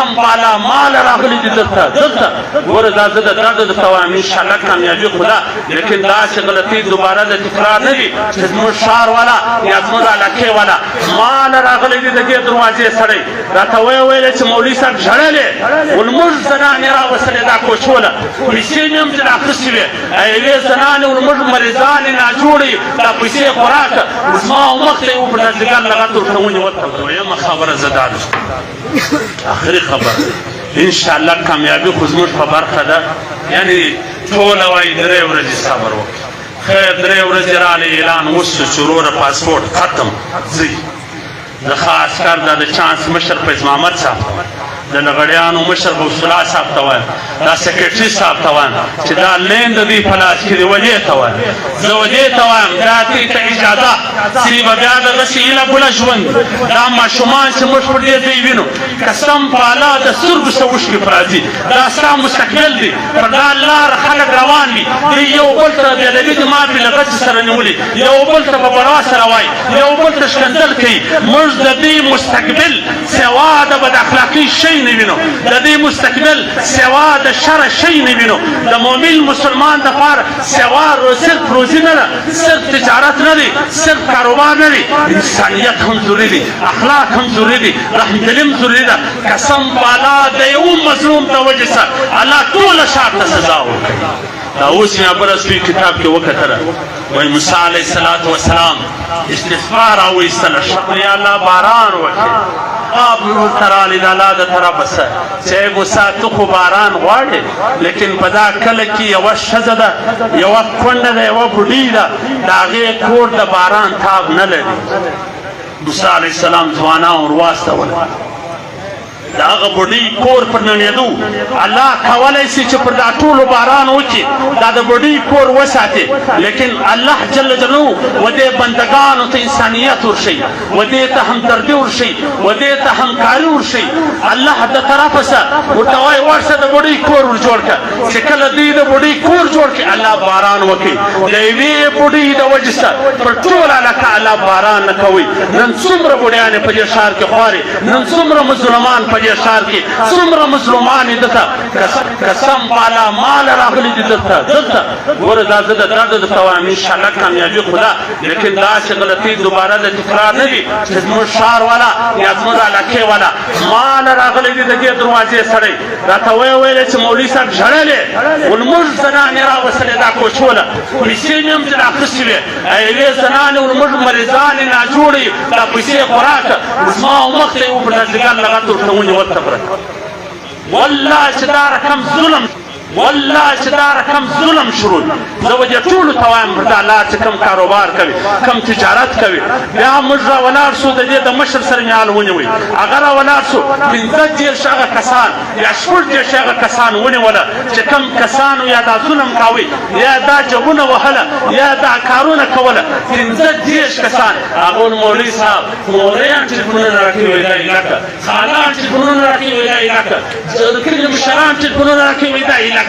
قسم بالا مال راغلی دي دلته ګوره دا زه د درد درته وایم انشاءالله کامیابي خدا لیکن داسې غلطي دوباره د تکرار نه دي چې زموږ ښار والا یا زموږ علاقې والا مال راغلی دي د دې دروازې سړی راته ویلې چې مولوي صاحب ژړلې ولموږ زنانې راوستلې دا کوچوله پیسې مې هم ځینې اخیستې وې یوې زنانې ولموږ مریضانې ناجوړې دا پیسې خوراک زما او مخ ته یې وپړل ځګر لغته ورته ونیول دویمه خبره زه دا آخري خبره انشاءالله کامیابي خو زموږ په برخه ده یعنې ټوله وایي 3 ورځې صبر وکړه خیر 3 ورځې راغلی اعلان وشو چې وروره پاسپورټ ختم ځئ د ښه عسکر دا د چانس مشر فیض محمد صاحب د لغړیانو مشر غوث الله صاحب ته وایم دا سیکرټري صاحب ته وایم چې دا لین د دوی په لاس کې دی ودې ته وایم زه ودې ته وایم دا دې ته اجازه چې به بیا دغسې هیله ګله ژوند دا ماشومان چې موږ پر دې ځای وینو قسم په الله د سترګو څه اوښکې په راځي دا ستا مستقبل دی پر دا لاره خلک روان وي دوی یو بل ته بېلوي دي ما بې له غچې سره نیولي یو بل ته په بړا سره وایي یو بل ته ښکنځل کوي موږ د دې مستقبل سوا د بد اخلاقي شی نه وینو د دې مستقبل سوا د شر شی نه وینو د مؤمن مسلمان دپاره سوا صرف روزي نه ده صرف تجارت نه دی صرف کاروبار نه دی انسانیت هم ضروري دی اخلاق هم ضروري دی رحم دلي هم ضروري ده قسم بالا د یو مظلوم ته وجې سره الله ټوله ښار ته سزا ورکوي دا اوس مې ابرسوي کتاب کې وکتله وایي موسی علیه السلام استغفار راوایستله شکر یا الله باران وکړي آب ورته راغلی د الله د طرفه څه چې موسی ته خو باران غواړې لیکن په دا کله کې یوه ښځه ده یوه کونډه ده یوه بوډۍ ده د هغې کور د باران تاب نه لري موسی علیه السلام ځوانان ور واستول د هغه بوډۍ کور پر ننېدو الله کولی شي چې پر دا ټولو باران وکړي دا د بوډۍ کور وساتي لیکن الله جل جلاله و دې بندګانو ته انسانیت ورښي و دې ته همدردي ورښي و دې ته همکاري ورښي الله د طرفه څه ورته وایي ورشه د بوډۍ کور ور جوړ کړه چې کله دوی د بوډۍ کور جوړ کړي الله باران وکړي د یوې بوډۍ د وجې سره پر ټوله علاقه الله باران نه کوي نن څومره بوډیانې په دې ښار کې خوارې نن څومره مظلومان په دې ښار کې څومره مسلمان یې دلته قسم بالا مال راغلی دي دلته ګوره دا زه د درد درته وایم انشاءالله کامیابي خدا لیکن داسې غلطي دوباره د تکرار نه دي چې زموږ ښار والا یا زموږ علاقې والا مال راغلی دي د دې دروازې سړی راته ویلې چې مولوي صاحب ژړلې ولموږ زنانې راوستلې دا کوچوله پیسې مې هم ځینې اخیستې وې یوې زنانې ولموږ مریضانې ناجوړې دا پیسې خوراک زما او مخ ته یې وپړل ځګر لغته ورته ونیول والله چې دا رقم ظلم والله چې دا رقم ظلم شروع زه به دې ټولو ته وایم پر دا لار چې کوم کاروبار کوي کوم تجارت کوي بیا موږ راولاړ شو د دې د مشر سره مې حال ونیوی هغه راولاړ شو 15 هغه کسان یا 16 هغه کسان ونیوله چې کوم کسانو یا دا ظلم کوي یا دا جبونه وهله یا دا کارونه کوله 15 کسان هغه مولوي صاحب مولویان ټلیفونونه راکوي وایي دا علاقه خانان ټلیفونونه راکوي وایي دا علاقه د کلي مشران ټلیفونونه راکوي وایي دا علاقه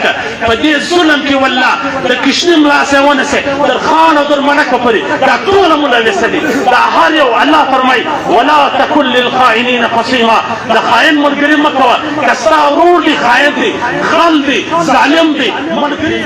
په دې ظلم کې والله د کشني ملا سه ونسه در خان او در ملک پرې دا ټول ملوث دي دا هر یو الله فرمایي ولا تکن للخائنین خصیما د خائن ملګری مه کوه که ستا ورور دی خائن دی خل دی ظالم دی ملګري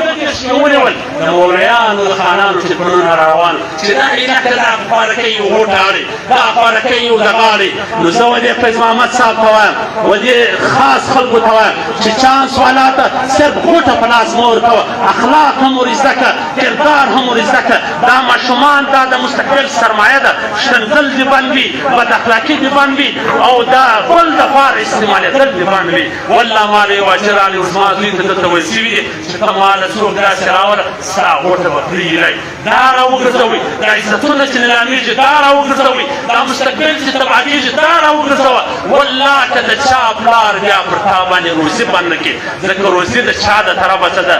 ونیول د مولویانو د خانانو ټلیفونونه روان چې دا علاقه دا اخباره کوي وغوټاړي دا اخباره کوي وزغاړي نو زه ودې فیض محمد صاحب ته وایم ودې خاص خلکو ته وایم چې چانس والا ته صرف غوټه په لاس مه ورکوه اخلاق هم ور زده کړه کردار هم ور زده کړه دا ماشومان دا د مستقبل سرمایه ده ښکنځل دې بند وي بد اخلاقي دې بند وي او دا بل دپاره استعمالېدل دې بند وي والله ما له یوه چې راغلی زما زوی ته دلته ویل شوي دي چې ته ما له څوک داسې راوله ستا غوټه به پرېږدی دا راوګرځوئ دا عزتونه چې نیلامېږي دا راوګرځوئ دا مستقبل چې تباه کېږي دا راوګرځوه والله که د چا پلار بیا پر تا باندې روزي بند نه کړي ځکه روزي د چا د طرفه څه ده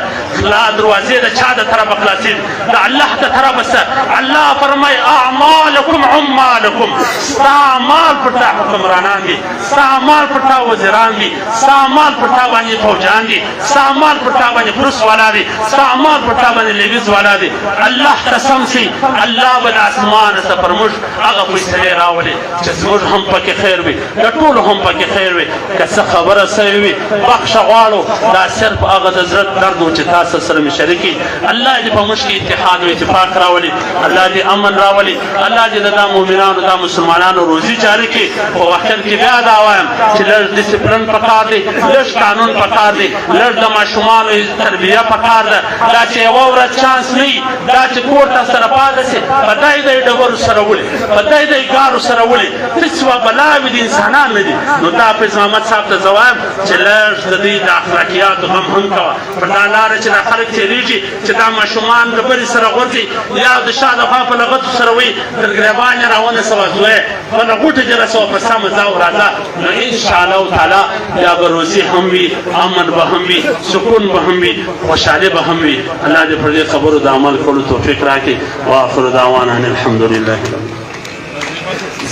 دروازې د چا د طرفه خلاصېږي د الله د طرفه څه الله فرمایي اعمالکم عمالکم ستا اعمال پر تا حکمرانان دي ستا اعمال پر تا وزیران دي ستا اعمال پر تا باندې فوجان دي ستا اعمال پر تا باندې پولیس والا دي ستا اعمال پر تا باندې لیویز والا دي الله قسم سي الله به د اسمانه څه پر موږ هغه فیصلې راولي چې زموږ هم پکې خیر وي د ټولو هم پکې خیر وي که څه خبره سوې وي بخښه غواړو دا صرف هغه د زړه درد و چې تاسو سره مې شریکي الله دې په موږ کې اتحاد او اتفاق راولي الله دې امن راولي الله دې د دا مؤمنانو دا مسلمانانو روزي جاري کړي په اخر کې بیا دا وایم چې لږ ډسپلین پکار دی لږ قانون پکار دی لږ د ماشومانو تربیه پکار ده دا چې یوه ورځ چانس نه وي دا چې کور ته سره پاته سي په دای د ډبرو سره ولي په دای د ګارو سره ولي هېڅ یوه بلاوې د انسانان نه دي نو دا حافظ محمد صاحب ته زه وایم چې لږ د دوی د اخلاقیاتو غم هم کوه په دا لاره چې دا خلک تېرېږي چې دا ماشومان ډبرې سره غورځي یا د شا د خوا په لغتو سره وایي تر ګریبان یې راونیسوه زویه بله غوټه دې رسوه په سمه ځه او راځه نو انشاءالله تعالی بیا به روزي هم وي امن به هم وي سکون به هم وي خوشحالي به هم وي الله دې پر دې خبرو د عمل کولو توفیق راکړي واخر دعوانا ان الحمد لله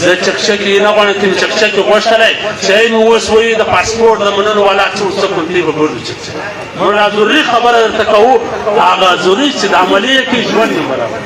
زه چکچکې نه غواړم چې مې چکچکې غوښتلی چې ای مې اوس وایي د پاسپورټ د منلو والا څه ورڅه کوم دی به ګرځو چکچکې موږ ضروري خبره درته کوو هغه ضروري چې د عملیه کې ژوند نه برابر